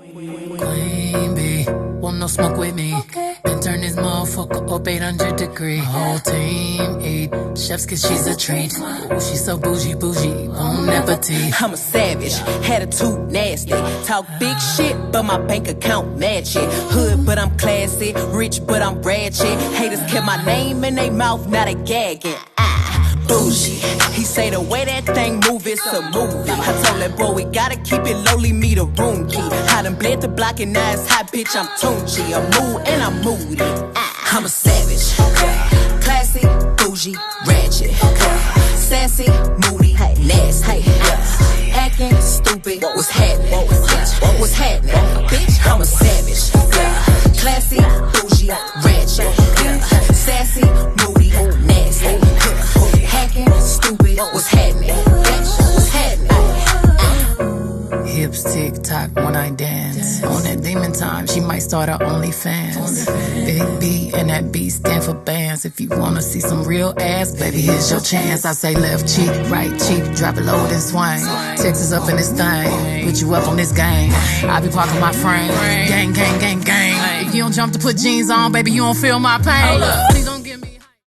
Queen bee, want no smoke with me. Been turn this motherfucker up 800 degrees. Whole team eat chefs cause she's a treat. Ooh, she's so bougie, bon appetit. I'm a savage, attitude nasty. Talk big shit, but my bank account match it. Hood, but I'm classy. Rich, but I'm ratchet. Haters kept my name in their mouth, now they gagging. Bougie. He say the way that thing move, it's a movie. I told that boy we gotta keep it lowly, me the room key. I done bled the block and now it's hot, bitch, I'm Tunchi. I'm mood and I'm moody. I'm a savage. Classy, bougie, ratchet. Sassy, moody, nasty. Acting stupid, what's happening? What's happening? Bitch, I'm a savage. Classy, bougie, ratchet. Sassy, moody, nasty. Hacking, stupid, what's happening? Bitch, what's happening? Hips tick-tock when I dance. On that demon time, she might start her OnlyFans. Big B and that B stand for bands. If you wanna see some real ass, baby, here's your chance. I say left cheek, right cheek, drop it low, then swing. Texas up in this thing, put you up on this game. I be parking my frame, gang, gang, gang, gang. If you don't jump to put jeans on, baby, you don't feel my pain. Please don't